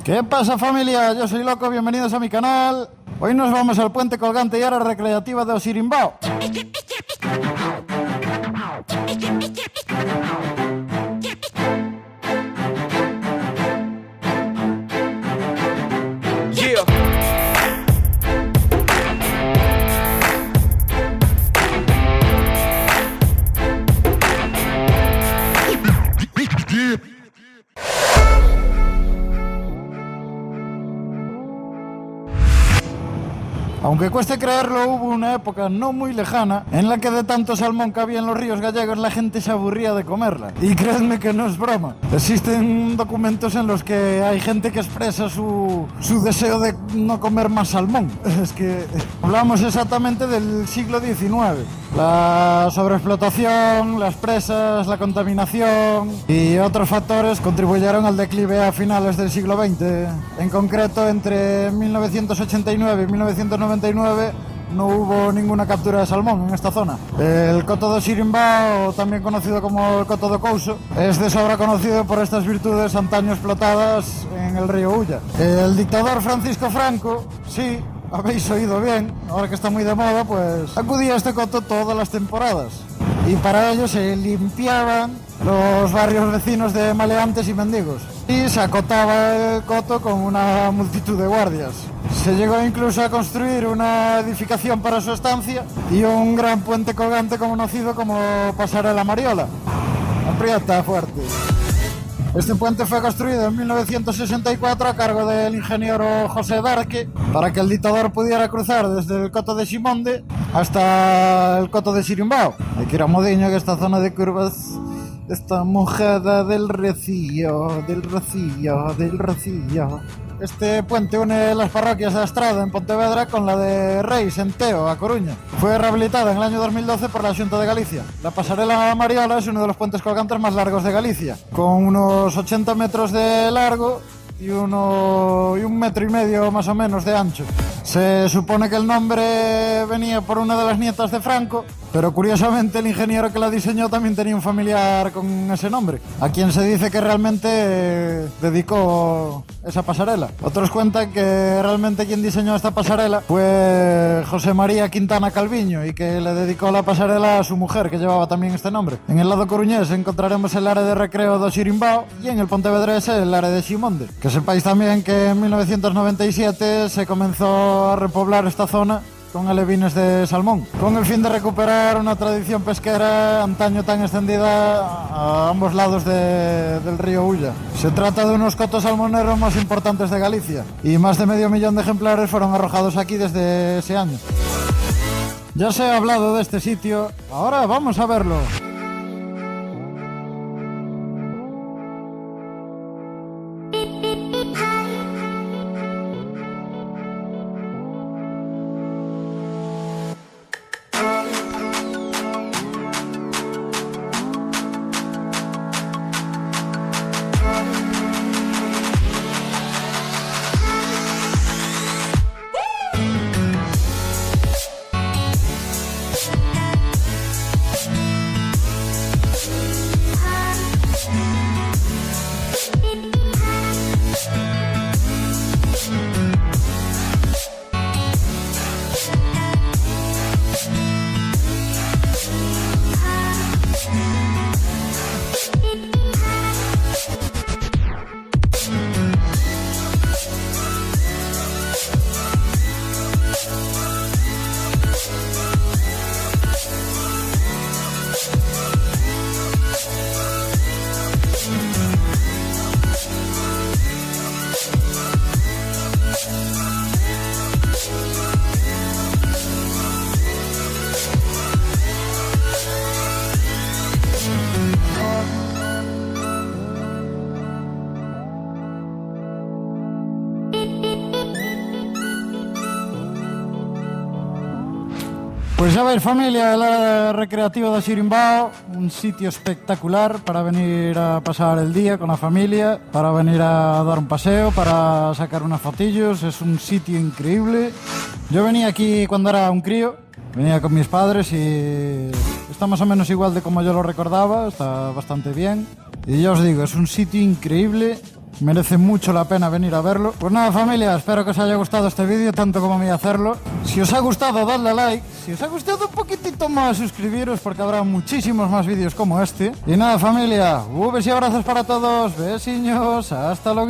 ¿Qué pasa, familia? Yo soy Loco, bienvenidos a mi canal. Hoy nos vamos al puente colgante y área recreativa de Osirimbao. Aunque cueste creerlo, hubo una época no muy lejana en la que de tanto salmón que había en los ríos gallegos la gente se aburría de comerla. Y creedme que no es broma. Existen documentos en los que hay gente que expresa su deseo de no comer más salmón. Es que hablamos exactamente del siglo XIX. La sobreexplotación, las presas, la contaminación y otros factores contribuyeron al declive a finales del siglo XX. En concreto, entre 1989 y 1999 no hubo ninguna captura de salmón en esta zona. El coto do Osirimbao, también conocido como el coto do Couso, es de sobra conocido por estas virtudes antaño explotadas en el río Ulla. El dictador Francisco Franco, sí, habéis oído bien, ahora que está muy de moda, pues acudía a este coto todas las temporadas. Y para ello se limpiaban los barrios vecinos de maleantes y mendigos. Y se acotaba el coto con una multitud de guardias. Se llegó incluso a construir una edificación para su estancia y un gran puente colgante conocido como Pasarela Mariola. Aprieta fuerte. Este puente fue construido en 1964 a cargo del ingeniero José Darque para que el dictador pudiera cruzar desde el coto de Simonde hasta el coto de Osirimbao. Hay que ir a Modiño, que esta zona de curvas está mojada del rocío, del rocío, del rocío. Este puente une las parroquias de Astrada, en Pontevedra, con la de Reis, en Teo, a Coruña. Fue rehabilitada en el año 2012 por la Xunta de Galicia. La Pasarela Mariola es uno de los puentes colgantes más largos de Galicia, con unos 80 metros de largo y un metro y medio más o menos de ancho. Se supone que el nombre venía por una de las nietas de Franco, pero curiosamente el ingeniero que la diseñó también tenía un familiar con ese nombre, a quien se dice que realmente dedicó esa pasarela. Otros cuentan que realmente quien diseñó esta pasarela fue José María Quintana Calviño y que le dedicó la pasarela a su mujer, que llevaba también este nombre. En el lado coruñés encontraremos el área de recreo de Osirimbao y en el pontevedrés el área de Simonde. Que sepáis también que en 1997 se comenzó a repoblar esta zona con alevines de salmón, con el fin de recuperar una tradición pesquera antaño tan extendida a ambos lados del río Ulla. Se trata de unos cotos salmoneros más importantes de Galicia y más de 500.000 de ejemplares fueron arrojados aquí desde ese año. Ya se ha hablado de este sitio, ahora vamos a verlo. Pues ya veis, familia, el área recreativa de Osirimbao, un sitio espectacular para venir a pasar el día con la familia, para venir a dar un paseo, para sacar unas fotillos. Es un sitio increíble. Yo venía aquí cuando era un crío, venía con mis padres y está más o menos igual de como yo lo recordaba, está bastante bien. Y ya os digo, es un sitio increíble merece mucho la pena venir a verlo. Pues nada, familia, espero que os haya gustado este vídeo tanto como a mí hacerlo. Si os ha gustado, dadle a like. Si os ha gustado un poquitito más, suscribiros porque habrá muchísimos más vídeos como este. Y nada, familia, besos y abrazos para todos. Besiños, hasta luego.